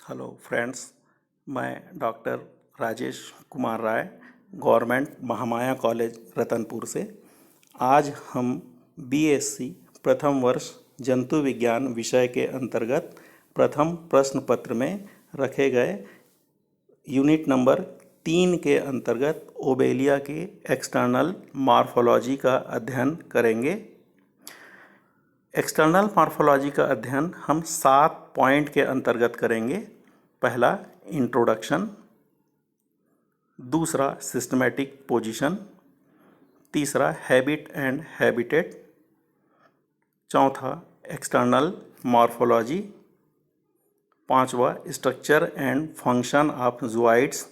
Hello friends, मैं doctor Rajesh Kumar Rai, government Mahamaya college Ratanpur से। आज हम बीएससी प्रथम वर्ष जंतु विज्ञान विषय के अंतर्गत प्रथम प्रश्न पत्र में रखे गए यूनिट नंबर 3 के अंतर्गत ओबेलिया के एक्सटर्नल मॉर्फोलॉजी का अध्ययन करेंगे। एक्सटर्नल मॉर्फोलॉजी का अध्ययन हम 7 पॉइंट के अंतर्गत करेंगे। पहला इंट्रोडक्शन, दूसरा सिस्टमैटिक पोजीशन, तीसरा हैबिट एंड हैबिटेट, चौथा एक्सटर्नल मॉर्फोलॉजी, पांचवा स्ट्रक्चर एंड फंक्शन ऑफ ज़ूआइड्स,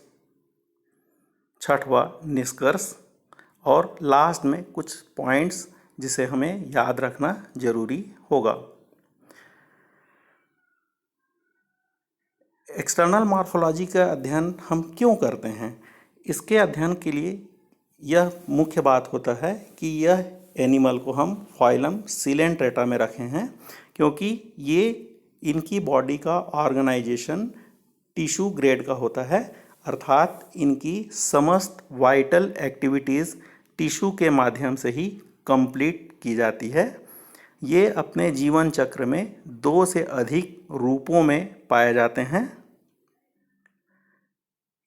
छठवा निष्कर्ष और लास्ट में कुछ पॉइंट्स जिसे हमें याद रखना जरूरी होगा। एक्सटर्नल मॉर्फोलॉजी का अध्ययन हम क्यों करते हैं? इसके अध्ययन के लिए यह मुख्य बात होता है कि यह एनिमल को हम फाइलम सिलेंट्रेटा में रखे हैं, क्योंकि ये इनकी बॉडी का ऑर्गेनाइजेशन टिश्यू ग्रेड का होता है, अर्थात इनकी समस्त वाइटल एक्टिविटीज़ टिश्यू के माध्यम से ही कंप्लीट की जाती है। ये अपने जीवन चक्र में 2 से अधिक रूपों में पाए जाते हैं।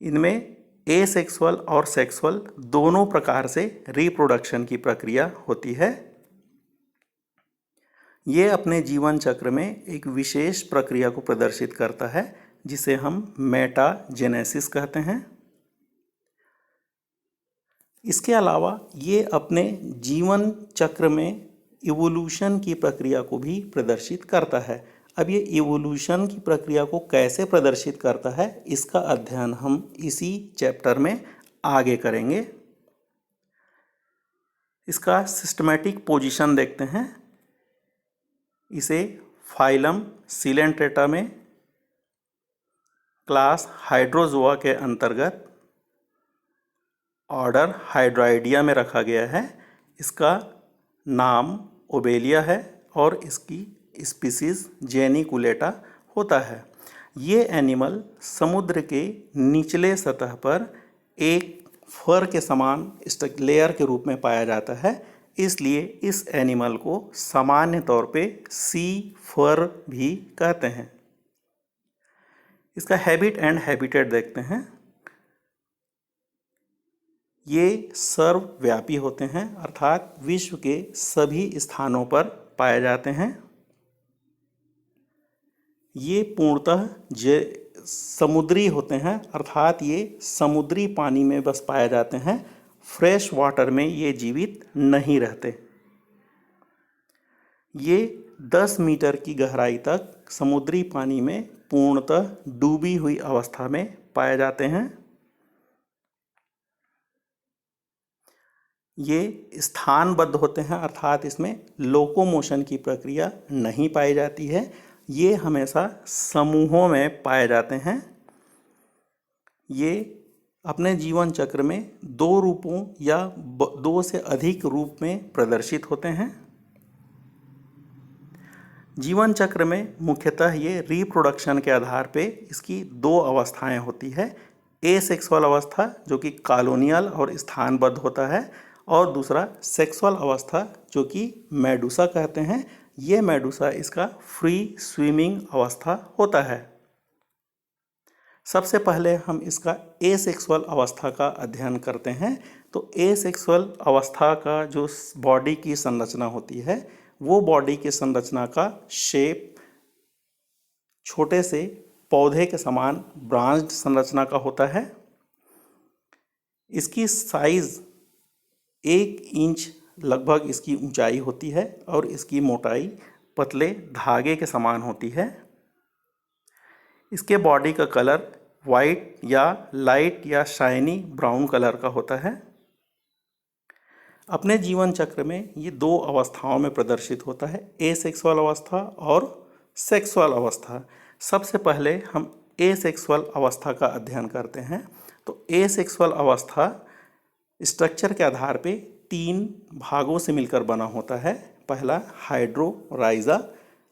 इनमें एसेक्सुअल और सेक्सुअल दोनों प्रकार से रिप्रोडक्शन की प्रक्रिया होती है। ये अपने जीवन चक्र में एक विशेष प्रक्रिया को प्रदर्शित करता है जिसे हम मेटाजेनेसिस कहते हैं। इसके अलावा ये अपने जीवन चक्र में इवोल्यूशन की प्रक्रिया को भी प्रदर्शित करता है। अब ये इवोल्यूशन की प्रक्रिया को कैसे प्रदर्शित करता है, इसका अध्ययन हम इसी चैप्टर में आगे करेंगे। इसका सिस्टमैटिक पोजीशन देखते हैं। इसे फाइलम सिलेंट्रेटा में क्लास हाइड्रोजोआ के अंतर्गत ऑर्डर हाइड्रॉइडिया में रखा गया है। इसका नाम ओबेलिया है और इसकी स्पीसीज जेनिकुलेटा होता है। ये एनिमल समुद्र के निचले सतह पर एक फर के समान लेयर के रूप में पाया जाता है, इसलिए इस एनिमल को सामान्य तौर पे सी फर भी कहते हैं। इसका हैबिट एंड हैबिटेट देखते हैं। ये सर्वव्यापी होते हैं, अर्थात विश्व के सभी स्थानों पर पाए जाते हैं। ये पूर्णतः समुद्री होते हैं, अर्थात ये समुद्री पानी में बस पाए जाते हैं। फ्रेश वाटर में ये जीवित नहीं रहते। ये 10 मीटर की गहराई तक समुद्री पानी में पूर्णतः डूबी हुई अवस्था में पाए जाते हैं। ये स्थानबद्ध होते हैं, अर्थात इसमें लोकोमोशन की प्रक्रिया नहीं पाई जाती है। ये हमेशा समूहों में पाए जाते हैं। ये अपने जीवन चक्र में 2 रूपों या 2 से अधिक रूप में प्रदर्शित होते हैं। जीवन चक्र में मुख्यतः ये रिप्रोडक्शन के आधार पे इसकी 2 अवस्थाएं होती है। एसेक्सुअल अवस्था जो कि कॉलोनियल और स्थानबद्ध होता है, और दूसरा सेक्सुअल अवस्था जो कि मेडुसा कहते हैं। ये मेडुसा इसका फ्री स्विमिंग अवस्था होता है। सबसे पहले हम इसका एसेक्सुअल अवस्था का अध्ययन करते हैं। तो एसेक्सुअल अवस्था का जो बॉडी की संरचना होती है, वो बॉडी की संरचना का शेप छोटे से पौधे के समान ब्रांच्ड संरचना का होता है। इसकी साइज 1 इंच लगभग इसकी ऊंचाई होती है और इसकी मोटाई पतले धागे के समान होती है। इसके बॉडी का कलर वाइट या लाइट या शाइनी ब्राउन कलर का होता है। अपने जीवन चक्र में ये 2 अवस्थाओं में प्रदर्शित होता है, एसेक्सुअल अवस्था और सेक्सुअल अवस्था। सबसे पहले हम एसेक्सुअल अवस्था का अध्ययन करते हैं। तो एसेक्सुअल अवस्था स्ट्रक्चर के आधार पे 3 भागों से मिलकर बना होता है। पहला हाइड्रोराइजा,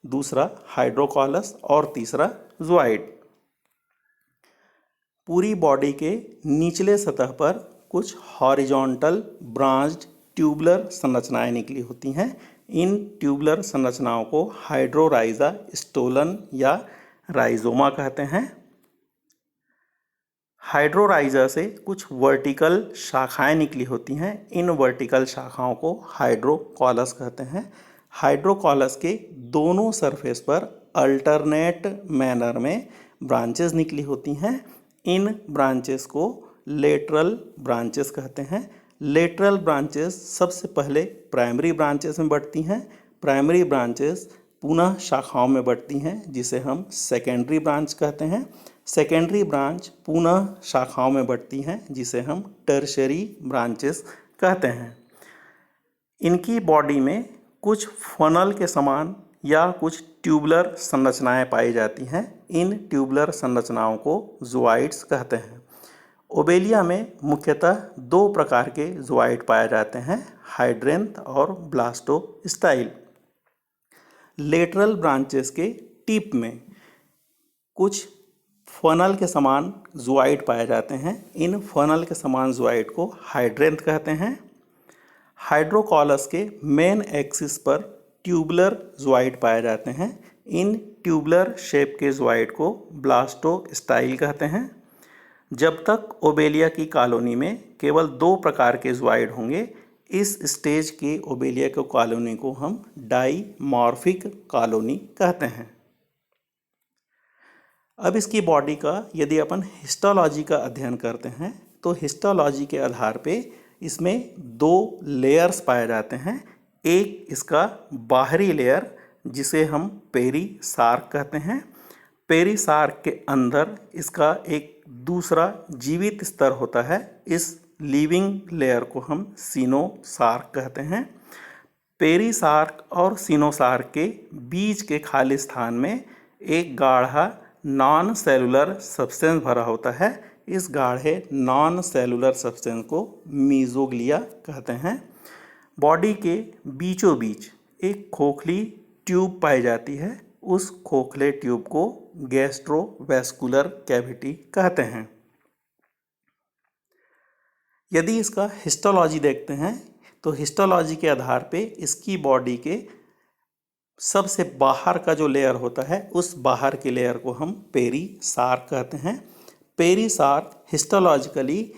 दूसरा हाइड्रोकॉलस और तीसरा ज़ूआइड। पूरी बॉडी के निचले सतह पर कुछ हॉरिजॉन्टल ब्रांच्ड ट्यूबुलर संरचनाएं निकली होती हैं। इन ट्यूबुलर संरचनाओं को हाइड्रोराइजा, स्टोलन या राइजोमा कहते हैं। हाइड्रोराइजा से कुछ वर्टिकल शाखाएं निकली होती हैं। इन वर्टिकल शाखाओं को हाइड्रोकॉलस कहते हैं। हाइड्रोकॉलस के दोनों सरफेस पर अल्टरनेट मैनर में ब्रांचेस निकली होती हैं। इन ब्रांचेस को लेटरल ब्रांचेस कहते हैं। लेटरल ब्रांचेस सबसे पहले प्राइमरी ब्रांचेस में बढ़ती हैं। प्राइमरी ब्रांचेस पुनः शाखाओं में बढ़ती हैं जिसे हम सेकेंडरी ब्रांच कहते हैं। सेकेंडरी ब्रांच पुनः शाखाओं में बढ़ती हैं जिसे हम टर्शरी ब्रांचेस कहते हैं। इनकी बॉडी में कुछ फनल के समान या कुछ ट्यूबुलर संरचनाएं पाई जाती हैं। इन ट्यूबुलर संरचनाओं को ज़ूआइड्स कहते हैं। ओबेलिया में मुख्यतः दो प्रकार के ज़ूआइड पाए जाते हैं, हाइड्रेंथ और ब्लास्टोस्टाइल। लेटरल ब्रांचेस के टिप में कुछ फनल के समान ज़ूआइड पाए जाते हैं। इन फनल के समान ज़ूआइड को हाइड्रेंथ कहते हैं। हाइड्रोकॉलस के मेन एक्सिस पर ट्यूबुलर ज़ूआइड पाए जाते हैं। इन ट्यूबुलर शेप के ज़ूआइड को ब्लास्टोस्टाइल कहते हैं। जब तक ओबेलिया की कॉलोनी में केवल दो प्रकार के ज़ूआइड होंगे, इस स्टेज के ओबेलिया की कॉलोनी को हम डाईमॉर्फिक कॉलोनी कहते हैं। अब इसकी बॉडी का यदि अपन हिस्टोलॉजी का अध्ययन करते हैं तो हिस्टोलॉजी के आधार पे इसमें दो लेयर्स पाए जाते हैं। एक इसका बाहरी लेयर जिसे हम पेरीसार्क कहते हैं। पेरीसार्क के अंदर इसका एक दूसरा जीवित स्तर होता है। इस लिविंग लेयर को हम सीनोसार्क कहते हैं। पेरीसार्क और सीनोसार्क के बीच के खाली स्थान में एक गाढ़ा नॉन सेलुलर सब्सटेंस भरा होता है। इस गाढ़े नॉन सेलुलर सब्सटेंस को मीजोग्लिया कहते हैं। बॉडी के बीचों बीच एक खोखली ट्यूब पाई जाती है। उस खोखले ट्यूब को गैस्ट्रोवैस्कुलर कैविटी कहते हैं। यदि इसका हिस्टोलॉजी देखते हैं तो हिस्टोलॉजी के आधार पे इसकी बॉडी के सबसे बाहर का जो लेयर होता है उस बाहर के लेयर को हम पेरीसार्क कहते हैं। पेरीसार्क हिस्टोलॉजिकली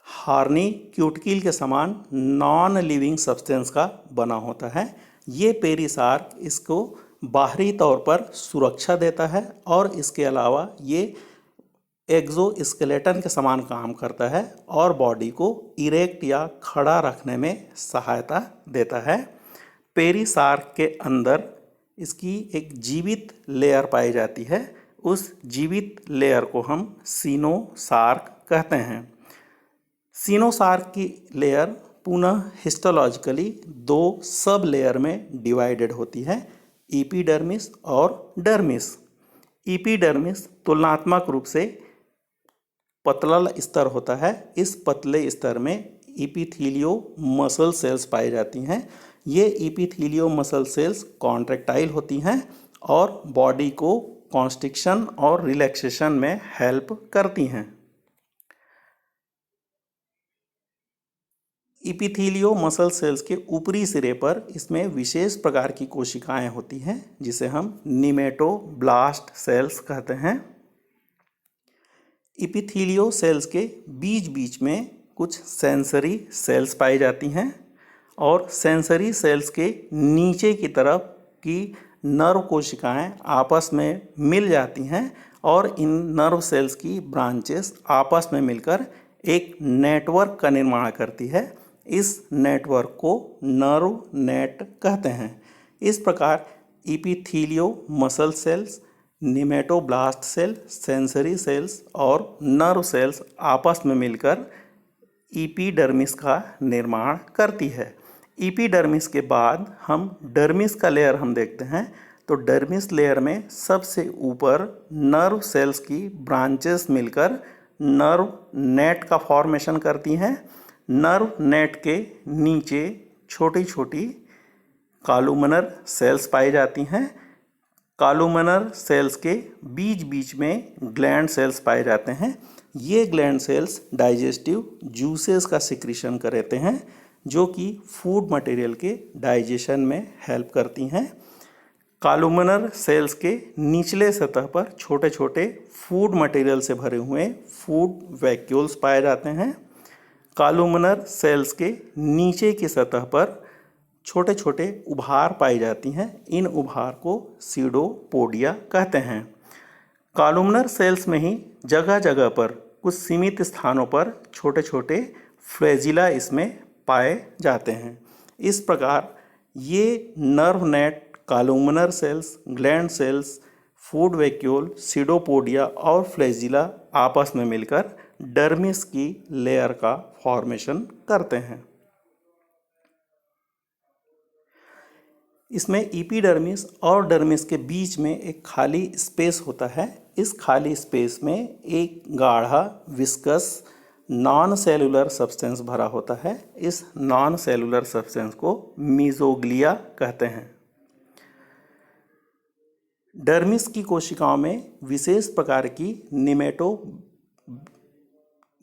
हार्नी क्यूटिकल के समान नॉन लिविंग सब्सटेंस का बना होता है। ये पेरीसार्क इसको बाहरी तौर पर सुरक्षा देता है और इसके अलावा ये एक्सोस्केलेटन के समान काम करता है और बॉडी को इरेक्ट या खड़ा रखने में सहायता देता है। पेरीसार्क के अंदर इसकी एक जीवित लेयर पाई जाती है। उस जीवित लेयर को हम सीनोसार्क कहते हैं। सीनोसार्क की लेयर पुनः हिस्टोलॉजिकली दो सब लेयर में डिवाइडेड होती है, एपिडर्मिस और डर्मिस। एपिडर्मिस तुलनात्मक रूप से पतला स्तर होता है। इस पतले स्तर में एपिथेलियो मसल सेल्स पाई जाती हैं। ये एपिथेलियो मसल सेल्स कॉन्ट्रैक्टाइल होती हैं और बॉडी को कॉन्स्ट्रिक्शन और रिलैक्सेशन में हेल्प करती हैं। एपिथेलियो मसल सेल्स के ऊपरी सिरे पर इसमें विशेष प्रकार की कोशिकाएं होती हैं जिसे हम निमेटोब्लास्ट सेल्स कहते हैं। एपिथेलियो सेल्स के बीच बीच में कुछ सेंसरी सेल्स पाई जाती हैं और सेंसरी सेल्स के नीचे की तरफ की नर्व कोशिकाएं आपस में मिल जाती हैं और इन नर्व सेल्स की ब्रांचेस आपस में मिलकर एक नेटवर्क का निर्माण करती है। इस नेटवर्क को नर्व नेट कहते हैं। इस प्रकार epithelio muscle cells, nematoblast cell, sensory cells और नर्व सेल्स आपस में मिलकर एपिडर्मिस का निर्माण करती है। एपिडर्मिस के बाद हम डर्मिस का लेयर हम देखते हैं तो डर्मिस लेयर में सबसे ऊपर नर्व सेल्स की ब्रांचेस मिलकर नर्व नेट का फॉर्मेशन करती हैं। नर्व नेट के नीचे छोटी छोटी कॉलुमनर सेल्स पाई जाती हैं। कॉलुमनर सेल्स के बीच बीच में ग्लैंड सेल्स पाए जाते हैं। ये ग्लैंड सेल्स डाइजेस्टिव जूसेस का सिक्रीशन करते हैं जो कि फूड मटेरियल के डाइजेशन में हेल्प करती हैं। कॉलुमनर सेल्स के निचले सतह पर छोटे छोटे फूड मटेरियल से भरे हुए फूड वैक्यूल्स पाए जाते हैं। कॉलुमनर सेल्स के नीचे की सतह पर छोटे छोटे उभार पाई जाती हैं। इन उभार को सीडोपोडिया कहते हैं। कॉलुमनर सेल्स में ही जगह जगह पर कुछ सीमित स्थानों पर छोटे छोटे फ्लैजिला इसमें पाए जाते हैं। इस प्रकार ये nerve net, columnar cells, gland cells, food vacuole, pseudopodia और फ्लैजिला आपस में मिलकर डर्मिस की लेयर का फॉर्मेशन करते हैं। इसमें एपिडर्मिस और डर्मिस के बीच में एक खाली स्पेस होता है। इस खाली स्पेस में एक गाढ़ा विस्कस नॉन सेलुलर सब्सटेंस भरा होता है। इस नॉन सेलुलर सब्सटेंस को मीजोग्लिया कहते हैं। डर्मिस की कोशिकाओं में विशेष प्रकार की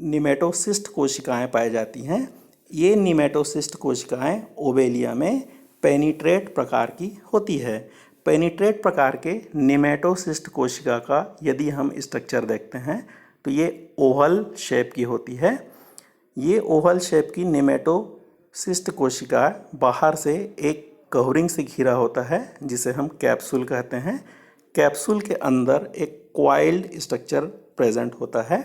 निमेटोसिस्ट कोशिकाएं पाई जाती हैं। ये निमेटोसिस्ट कोशिकाएं ओवेलिया में पेनिट्रेट प्रकार की होती है। पेनिट्रेट प्रकार के निमेटोसिस्ट कोशिका का यदि हम स्ट्रक्चर देखते हैं तो ये ओवल शेप की होती है। ये ओवल शेप की निमेटोसिस्ट कोशिका बाहर से एक कवरिंग से घिरा होता है जिसे हम कैप्सूल कहते हैं। कैप्सूल के अंदर एक क्वाइल्ड स्ट्रक्चर प्रेजेंट होता है।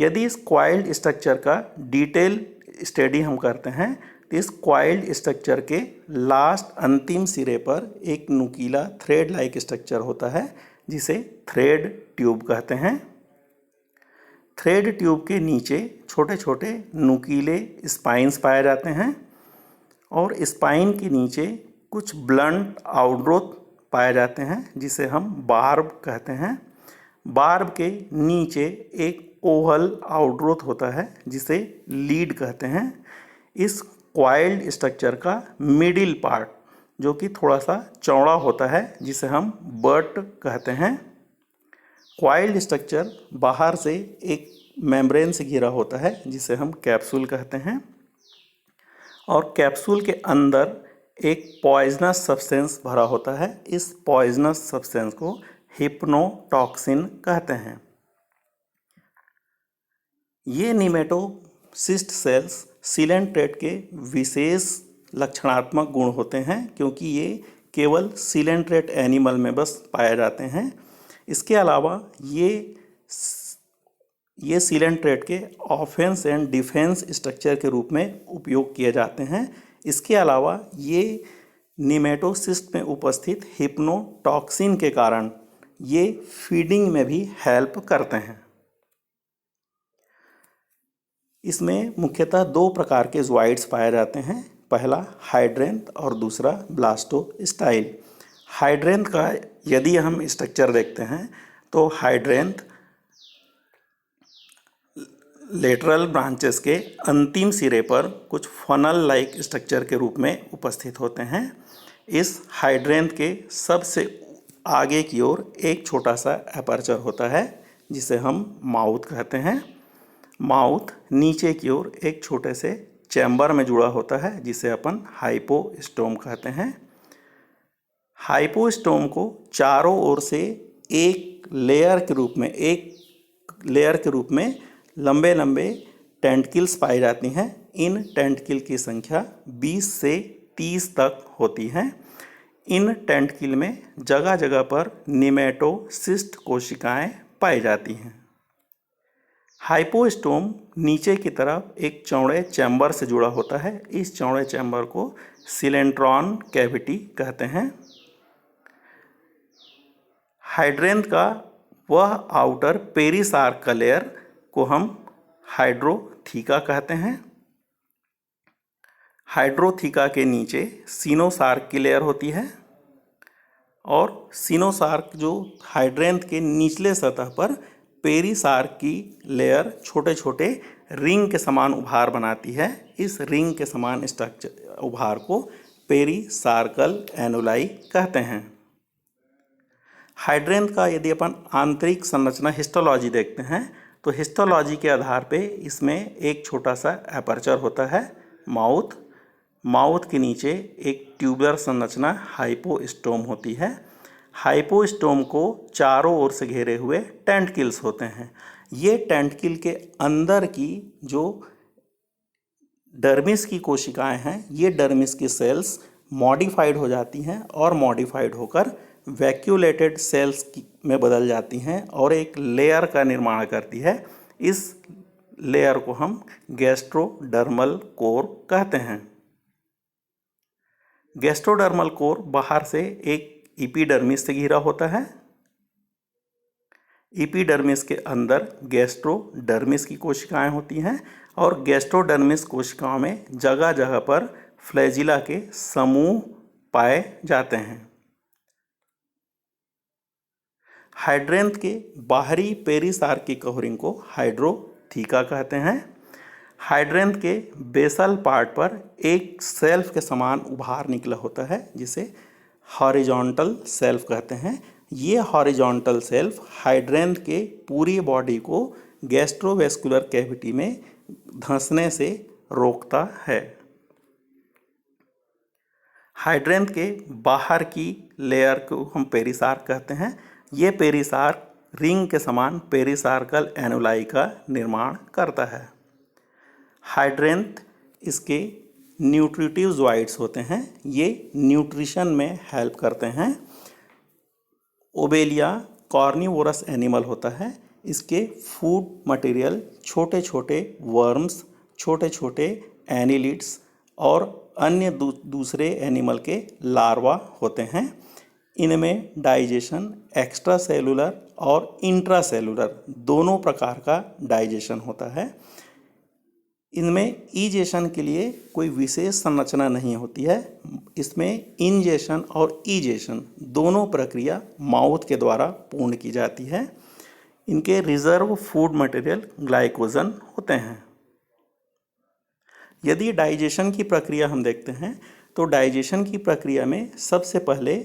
यदि इस क्वाइल्ड स्ट्रक्चर का डिटेल स्टडी हम करते हैं तो इस क्वाइल्ड स्ट्रक्चर के लास्ट अंतिम सिरे पर एक नुकीला थ्रेड लाइक स्ट्रक्चर होता है जिसे थ्रेड ट्यूब कहते हैं। थ्रेड ट्यूब के नीचे छोटे छोटे नुकीले स्पाइन्स पाए जाते हैं और स्पाइन के नीचे कुछ ब्लंट आउटग्रोथ पाए जाते हैं जिसे हम बार्ब कहते हैं। बार्ब के नीचे एक ओवल आउटग्रोथ होता है जिसे लीड कहते हैं। इस क्वाइल्ड स्ट्रक्चर का मिडिल पार्ट जो कि थोड़ा सा चौड़ा होता है जिसे हम बट कहते हैं। क्वाइल्ड स्ट्रक्चर बाहर से एक मेम्ब्रेन से घिरा होता है जिसे हम कैप्सूल कहते हैं और कैप्सूल के अंदर एक पॉइजनस सब्सटेंस भरा होता है। इस पॉइजनस सब्सटेंस को हिप्नोटॉक्सिन कहते हैं। ये निमेटोसिस्ट सेल्स सीलेंट ट्रेट के विशेष लक्षणात्मक गुण होते हैं क्योंकि ये केवल सीलेंट ट्रेट एनिमल में बस पाए जाते हैं। इसके अलावा ये सीलेंट ट्रेट के ऑफेंस एंड डिफेंस स्ट्रक्चर के रूप में उपयोग किए जाते हैं। इसके अलावा ये निमेटोसिस्ट में उपस्थित हिप्नोटॉक्सिन के कारण ये फीडिंग में भी हेल्प करते हैं। इसमें मुख्यतः दो प्रकार के ज़ोइड्स पाए जाते हैं, पहला हाइड्रेंथ और दूसरा ब्लास्टोस्टाइल। हाइड्रेंथ का यदि हम स्ट्रक्चर देखते हैं तो हाइड्रेंथ लेटरल ब्रांचेस के अंतिम सिरे पर कुछ फनल लाइक स्ट्रक्चर के रूप में उपस्थित होते हैं। इस हाइड्रेंथ के सबसे आगे की ओर एक छोटा सा एपर्चर होता है जिसे हम माउथ कहते हैं। माउथ नीचे की ओर एक छोटे से चैम्बर में जुड़ा होता है जिसे अपन हाइपोस्टोम कहते हैं। हाइपोस्टोम को चारों ओर से एक लेयर के रूप में लंबे लंबे टेंटकिल्स पाई जाती हैं। इन टेंटकिल की संख्या 20 से 30 तक होती है। इन टेंटकिल में जगह जगह पर निमेटोसिस्ट कोशिकाएं पाई जाती हैं। हाइपोस्टोम नीचे की तरफ एक चौड़े चैम्बर से जुड़ा होता है। इस चौड़े चैम्बर को सिलेंट्रॉन कैविटी कहते हैं। हाइड्रेंथ का वह आउटर पेरिसार्क लेयर को हम हाइड्रोथीका कहते हैं। हाइड्रोथीका के नीचे सिनोसार्क की लेयर होती है और सिनोसार्क जो हाइड्रेंथ के निचले सतह पर पेरिसार्क की लेयर छोटे छोटे रिंग के समान उभार बनाती है। इस रिंग के समान स्ट्रक्चर उभार को पेरिसार्कल एनुलाई कहते हैं। हाइड्रेंथ का यदि अपन आंतरिक संरचना हिस्टोलॉजी देखते हैं तो हिस्टोलॉजी के आधार पे इसमें एक छोटा सा एपर्चर होता है माउथ। माउथ के नीचे एक ट्यूबुलर संरचना हाइपोस्टोम होती है। हाइपोस्टोम को चारों ओर से घेरे हुए टेंटकिल्स होते हैं। ये टेंटकिल के अंदर की जो डर्मिस की कोशिकाएं हैं, ये डर्मिस की सेल्स मॉडिफाइड हो जाती हैं और मॉडिफाइड होकर वैक्यूलेटेड सेल्स में बदल जाती हैं और एक लेयर का निर्माण करती है। इस लेयर को हम गैस्ट्रोडर्मल कोर कहते हैं। गैस्ट्रोडर्मल कोर बाहर से एक इपीडर्मिस से घिरा होता है। इपीडर्मिस के अंदर गैस्ट्रोडर्मिस की कोशिकाएं होती हैं और गैस्ट्रोडर्मिस कोशिकाओं में जगह जगह पर फ्लैजिला के समूह पाए जाते हैं। हाइड्रेंथ के बाहरी पेरिसार्किक कवरिंग को हाइड्रोथीका कहते हैं। हाइड्रेंथ के बेसल पार्ट पर एक सेल्फ के समान उभार निकला होता है जिसे हॉरिजॉन्टल सेल्फ कहते हैं। ये हॉरिजॉन्टल सेल्फ हाइड्रेंथ के पूरी बॉडी को गैस्ट्रोवेस्कुलर कैविटी में धंसने से रोकता है। हाइड्रेंथ के बाहर की लेयर को हम पेरिसार्क कहते हैं। ये पेरिसार्क रिंग के समान पेरिसार्कल एनुलाई का निर्माण करता है। हाइड्रेंथ इसके न्यूट्रिटिव जॉइड्स होते हैं। ये न्यूट्रिशन में हेल्प करते हैं। ओबेलिया कॉर्निवोरस एनिमल होता है। इसके फूड मटेरियल छोटे छोटे वर्म्स, छोटे छोटे एनिलिड्स और अन्य दूसरे एनिमल के लार्वा होते हैं। इनमें डाइजेशन एक्स्ट्रा सेलुलर और इंट्रासेलुलर दोनों प्रकार का डाइजेशन होता है। इनमें ईजेशन के लिए कोई विशेष संरचना नहीं होती है। इसमें इंजेशन और ईजेशन दोनों प्रक्रिया माउथ के द्वारा पूर्ण की जाती है। इनके रिजर्व फूड मटेरियल ग्लाइकोजन होते हैं। यदि डाइजेशन की प्रक्रिया हम देखते हैं तो डाइजेशन की प्रक्रिया में सबसे पहले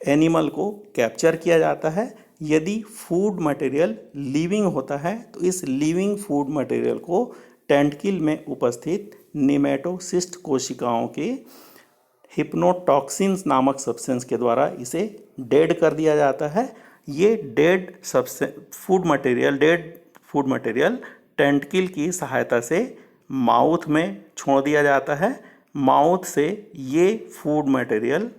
एनिमल को कैप्चर किया जाता है। यदि फूड मटेरियल लिविंग होता है तो इस लिविंग फूड मटेरियल को टेंटकिल में उपस्थित निमेटोसिस्ट कोशिकाओं के हिप्नोटॉक्सिन्स नामक सब्सटेंस के द्वारा इसे डेड कर दिया जाता है। ये डेड फूड मटेरियल टेंटकिल की सहायता से माउथ में छोड़ दिया जाता है। माउथ से ये फूड मटेरियल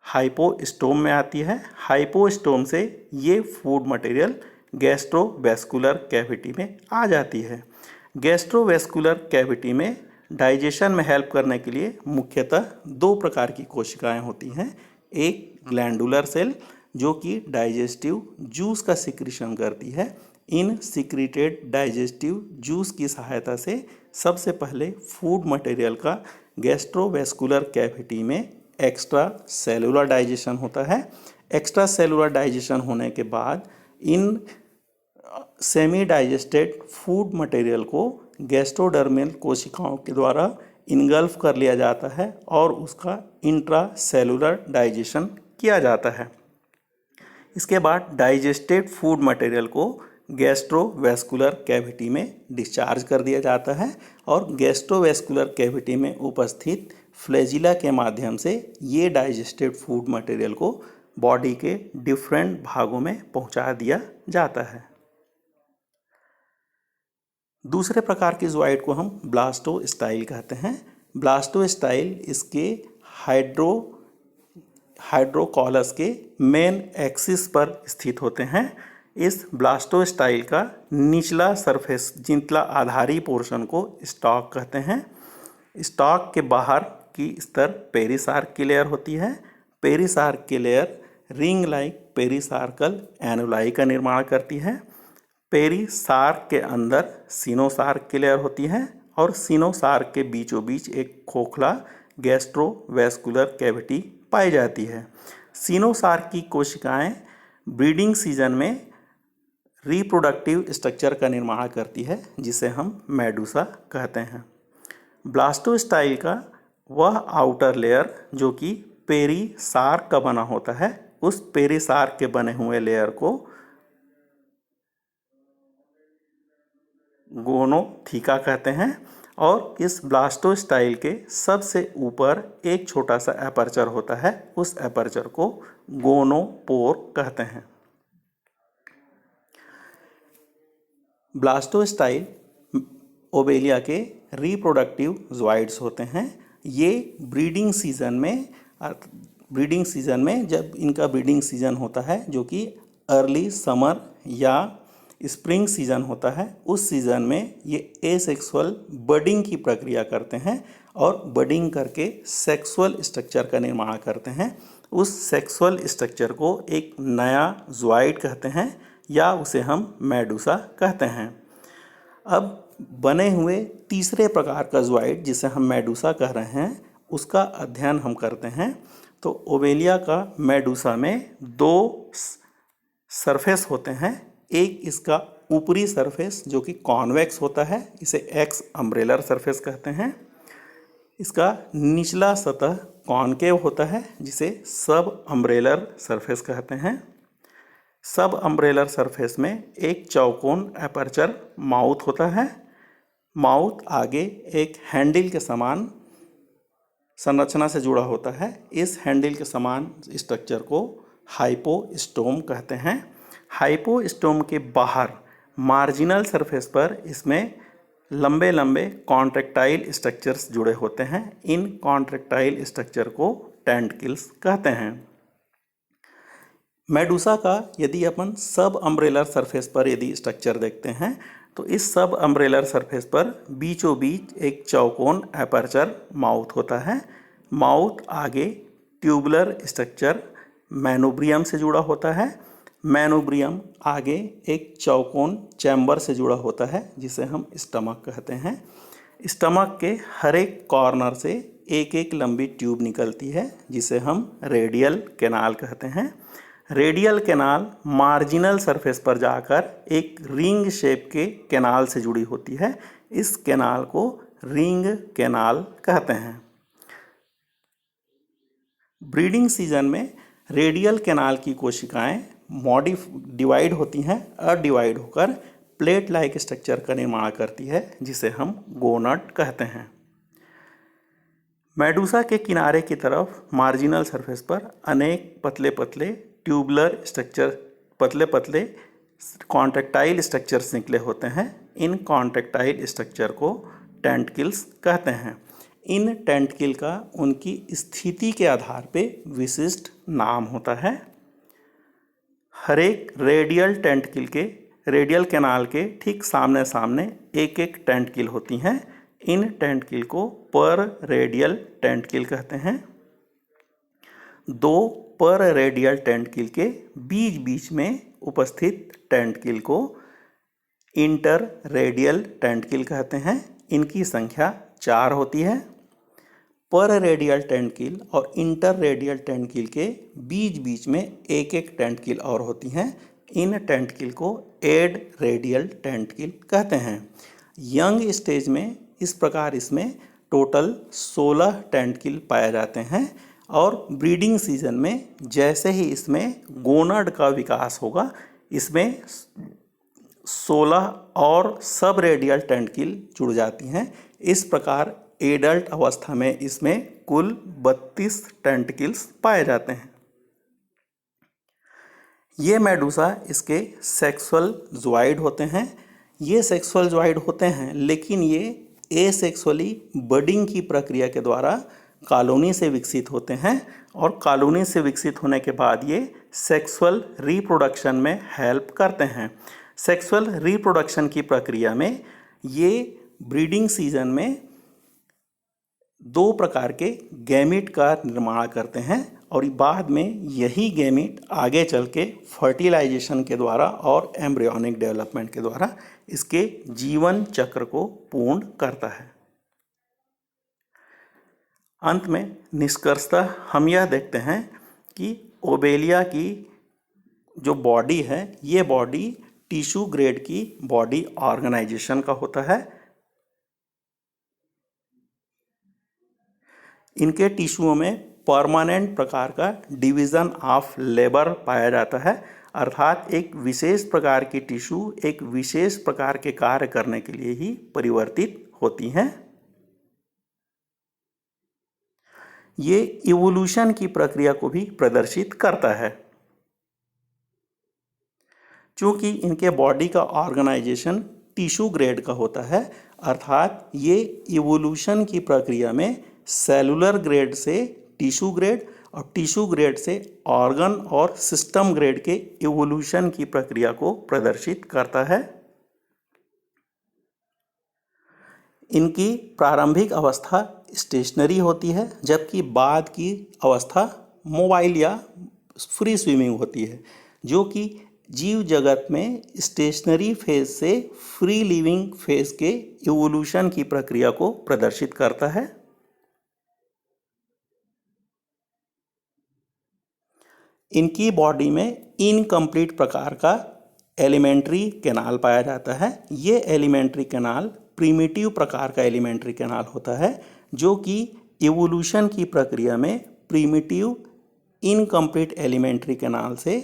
हाइपोस्टोम में आती है। हाइपोस्टोम से ये फूड मटेरियल गैस्ट्रोवेस्कुलर कैविटी में आ जाती है। गैस्ट्रोवेस्कुलर कैविटी में डाइजेशन में हेल्प करने के लिए मुख्यतः दो प्रकार की कोशिकाएं होती हैं। एक ग्लैंडुलर सेल जो कि डाइजेस्टिव जूस का सिक्रीशन करती है। इन सिक्रीटेड डाइजेस्टिव जूस की सहायता से सबसे पहले फूड मटेरियल का गैस्ट्रोवेस्कुलर कैविटी में एक्स्ट्रा सेलुलर डाइजेशन होता है। एक्स्ट्रा सेलुलर डाइजेशन होने के बाद in semi digested food material को गैस्ट्रोडर्मल कोशिकाओं के द्वारा इनगल्फ कर लिया जाता है और उसका इंट्रा सेलुलर डाइजेशन किया जाता है। इसके बाद डाइजेस्टेड फूड मटेरियल को गैस्ट्रोवेस्कुलर कैविटी में डिस्चार्ज कर दिया जाता है और गैस्ट्रोवेस्कुलर कैविटी में उपस्थित फ्लैजिला के माध्यम से ये डाइजेस्टेड फूड मटेरियल को बॉडी के डिफरेंट भागों में पहुंचा दिया जाता है। दूसरे प्रकार की ज़ोआइड को हम ब्लास्टोस्टाइल कहते हैं। ब्लास्टोस्टाइल इसके हाइड्रोकॉलस के मेन एक्सिस पर स्थित होते हैं। इस ब्लास्टोस्टाइल का निचला सरफेस जितला आधारी पोर्शन को स्टॉक कहते हैं। स्टॉक के बाहर की स्तर पेरिसार्क की लेयर होती है। पेरिसार्क की लेयर रिंग लाइक पेरिसार्कल एनुलाई का निर्माण करती है। पेरिसार्क के अंदर सिनोसार्क की लेयर होती है और सिनोसार्क के बीचों बीच एक खोखला गैस्ट्रोवेस्कुलर कैविटी पाई जाती है। सिनोसार्क की कोशिकाएं ब्रीडिंग सीजन में रिप्रोडक्टिव स्ट्रक्चर का निर्माण करती है जिसे हम मेडुसा कहते हैं। ब्लास्टोस्टाइल का वह आउटर लेयर जो कि पेरिसार्क का बना होता है, उस पेरिसार्क के बने हुए लेयर को गोनोथीका कहते हैं। और इस ब्लास्टोस्टाइल के सबसे ऊपर एक छोटा सा एपर्चर होता है, उस एपर्चर को गोनोपोर कहते हैं। ब्लास्टोस्टाइल ओबेलिया के रिप्रोडक्टिव ज़ोइड्स होते हैं। ये ब्रीडिंग सीज़न में जब इनका ब्रीडिंग सीज़न होता है, जो कि अर्ली समर या स्प्रिंग सीज़न होता है, उस सीज़न में ये एसेक्सुअल बडिंग की प्रक्रिया करते हैं और बडिंग करके सेक्सुअल स्ट्रक्चर का निर्माण करते हैं। उस सेक्सुअल स्ट्रक्चर को एक नया ज़ोइड कहते हैं या उसे हम मेडुसा कहते हैं। अब बने हुए तीसरे प्रकार का ज़ोइड जिसे हम मेडुसा कह रहे हैं, उसका अध्ययन हम करते हैं। तो ओबेलिया का मेडुसा में दो सरफेस होते हैं। एक इसका ऊपरी सरफेस जो कि कॉन्वेक्स होता है, इसे एक्स अम्ब्रेलर सरफेस कहते हैं। इसका निचला सतह कॉनकेव होता है, जिसे सब अम्ब्रेलर सरफेस कहते हैं। सब अम्ब्रेलर सरफेस में एक चौकोन एपर्चर माउथ होता है। माउथ आगे एक हैंडल के समान संरचना से जुड़ा होता है। इस हैंडल के समान स्ट्रक्चर को हाइपोस्टोम कहते हैं। हाइपोस्टोम के बाहर मार्जिनल सरफेस पर इसमें लंबे लंबे कॉन्ट्रैक्टाइल स्ट्रक्चर्स जुड़े होते हैं। इन कॉन्ट्रैक्टाइल स्ट्रक्चर को टेंटकिल्स कहते हैं। मेडुसा का यदि अपन सब अम्ब्रेलर सरफेस पर यदि स्ट्रक्चर देखते हैं, तो इस सब अम्ब्रेलर सरफेस पर बीचों बीच एक चौकोन एपर्चर माउथ होता है। माउथ आगे ट्यूबुलर स्ट्रक्चर मैनोब्रियम से जुड़ा होता है। मैनोब्रियम आगे एक चौकोन चैम्बर से जुड़ा होता है, जिसे हम स्टमक कहते हैं। स्टमक के हर एक कॉर्नर से एक एक लंबी ट्यूब निकलती है, जिसे हम रेडियल कैनाल कहते हैं। रेडियल कैनाल मार्जिनल सरफेस पर जाकर एक रिंग शेप के कैनाल से जुड़ी होती है। इस कैनाल को रिंग कैनाल कहते हैं। ब्रीडिंग सीजन में रेडियल कैनाल की कोशिकाएं डिवाइड होती हैं और डिवाइड होकर प्लेट लाइक स्ट्रक्चर का निर्माण करती है, जिसे हम गोनड कहते हैं। मेडुसा के किनारे की तरफ मार्जिनल सरफेस पर अनेक पतले पतले ट्यूबुलर स्ट्रक्चर, पतले पतले कॉन्ट्रैक्टाइल स्ट्रक्चर्स निकले होते हैं। इन कॉन्ट्रैक्टाइल स्ट्रक्चर को टेंटकिल्स कहते हैं। इन टेंटकिल का उनकी स्थिति के आधार पे विशिष्ट नाम होता है। हर एक रेडियल कैनाल के ठीक सामने सामने एक एक टेंटकिल होती हैं। इन टेंटकिल को पर रेडियल टेंटकिल कहते हैं। दो पर रेडियल टेंटकिल के बीच बीच में उपस्थित टेंटकिल को इंटर रेडियल टेंटकिल कहते हैं। इनकी संख्या 4 होती है। पर रेडियल टेंटकिल और इंटर रेडियल टेंटकिल के बीच बीच में एक एक टेंटकिल और होती हैं। इन टेंटकिल को एड रेडियल टेंटकिल कहते हैं। यंग स्टेज में इस प्रकार इसमें टोटल 16 टेंटकिल पाए जाते हैं और ब्रीडिंग सीजन में जैसे ही इसमें गोनड का विकास होगा, इसमें 16 और सब रेडियल टेंटकिल जुड़ जाती हैं। इस प्रकार एडल्ट अवस्था में इसमें कुल 32 टेंटकिल्स पाए जाते हैं। ये मेडुसा इसके सेक्सुअल ज़ोइड होते हैं। ये सेक्सुअल ज़ोइड होते हैं, लेकिन ये एसेक्सुअली बडिंग की प्रक्रिया के द्वारा कॉलोनी से विकसित होते हैं और कॉलोनी से विकसित होने के बाद ये सेक्सुअल रिप्रोडक्शन में हेल्प करते हैं। सेक्सुअल रिप्रोडक्शन की प्रक्रिया में ये ब्रीडिंग सीजन में 2 प्रकार के गैमीट का निर्माण करते हैं और बाद में यही गैमीट आगे चल के फर्टिलाइजेशन के द्वारा और एम्ब्रियोनिक डेवलपमेंट के द्वारा इसके जीवन चक्र को पूर्ण करता है। अंत में निष्कर्षतः हम यह देखते हैं कि ओबेलिया की जो बॉडी है, ये बॉडी टिश्यू ग्रेड की बॉडी ऑर्गेनाइजेशन का होता है। इनके टिश्यूओं में परमानेंट प्रकार का डिवीज़न ऑफ लेबर पाया जाता है, अर्थात एक विशेष प्रकार की टिश्यू एक विशेष प्रकार के कार्य करने के लिए ही परिवर्तित होती हैं। ये इवोल्यूशन की प्रक्रिया को भी प्रदर्शित करता है। चूँकि इनके बॉडी का ऑर्गेनाइजेशन टिश्यू ग्रेड का होता है, अर्थात ये इवोल्यूशन की प्रक्रिया में सेलुलर ग्रेड से टिश्यू ग्रेड और टिश्यू ग्रेड से ऑर्गन और सिस्टम ग्रेड के इवोल्यूशन की प्रक्रिया को प्रदर्शित करता है। इनकी प्रारंभिक अवस्था स्टेशनरी होती है, जबकि बाद की अवस्था मोबाइल या फ्री स्विमिंग होती है, जो कि जीव जगत में स्टेशनरी फेज से फ्री लिविंग फेज के इवोल्यूशन की प्रक्रिया को प्रदर्शित करता है। इनकी बॉडी में इनकम्प्लीट प्रकार का एलिमेंट्री कैनाल पाया जाता है। ये एलिमेंट्री कैनाल प्रिमिटिव प्रकार का एलिमेंट्री कैनाल होता है, जो कि इवोल्यूशन की प्रक्रिया में प्रिमिटिव इनकम्प्लीट एलिमेंट्री कैनाल से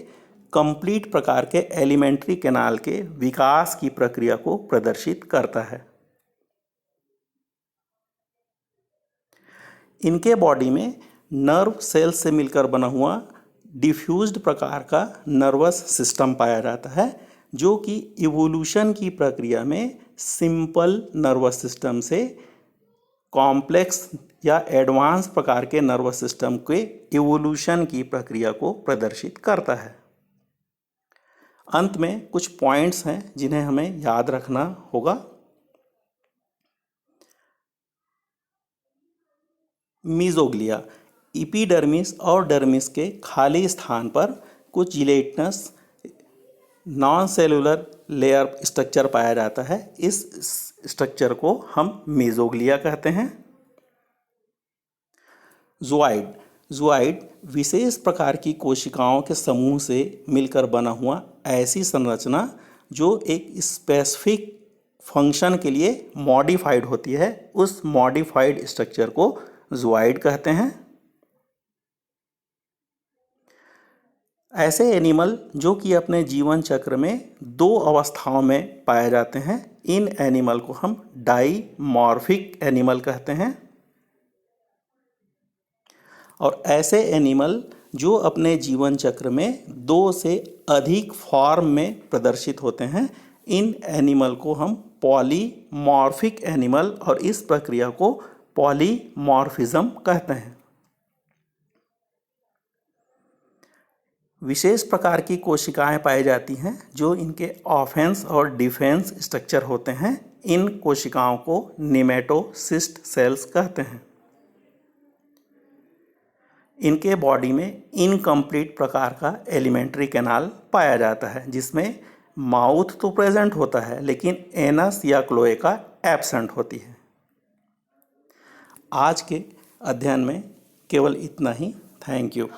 कंप्लीट प्रकार के एलिमेंट्री कैनाल के विकास की प्रक्रिया को प्रदर्शित करता है। इनके बॉडी में नर्व सेल से मिलकर बना हुआ डिफ्यूज्ड प्रकार का नर्वस सिस्टम पाया जाता है, जो कि इवोल्यूशन की प्रक्रिया में सिंपल नर्वस सिस्टम से कॉम्प्लेक्स या एडवांस प्रकार के नर्वस सिस्टम के इवोल्यूशन की प्रक्रिया को प्रदर्शित करता है। अंत में कुछ पॉइंट्स हैं जिन्हें हमें याद रखना होगा। मीजोग्लिया एपिडर्मिस और डर्मिस के खाली स्थान पर कुछ gelatinous non cellular layer structure पाया जाता है। इस स्ट्रक्चर को हम मीजोग्लिया कहते हैं। ज़ूआइड विशेष प्रकार की कोशिकाओं के समूह से मिलकर बना हुआ ऐसी संरचना जो एक स्पेसिफिक फंक्शन के लिए मॉडिफाइड होती है, उस मॉडिफाइड स्ट्रक्चर को ज़ूआइड कहते हैं। ऐसे एनिमल जो कि अपने जीवन चक्र में दो अवस्थाओं में पाए जाते हैं, इन एनिमल को हम डाइमॉर्फिक एनिमल कहते हैं। और ऐसे एनिमल जो अपने जीवन चक्र में दो से अधिक फॉर्म में प्रदर्शित होते हैं, इन एनिमल को हम पॉलीमॉर्फिक एनिमल और इस प्रक्रिया को पॉलीमॉर्फिज्म कहते हैं। विशेष प्रकार की कोशिकाएं पाई जाती हैं जो इनके ऑफेंस और डिफेंस स्ट्रक्चर होते हैं। इन कोशिकाओं को निमेटोसिस्ट सेल्स कहते हैं। इनके बॉडी में इनकम्प्लीट प्रकार का एलिमेंट्री कैनाल पाया जाता है, जिसमें माउथ तो प्रेजेंट होता है लेकिन एनस या क्लोएका एब्सेंट होती है। आज के अध्ययन में केवल इतना ही। Thank you.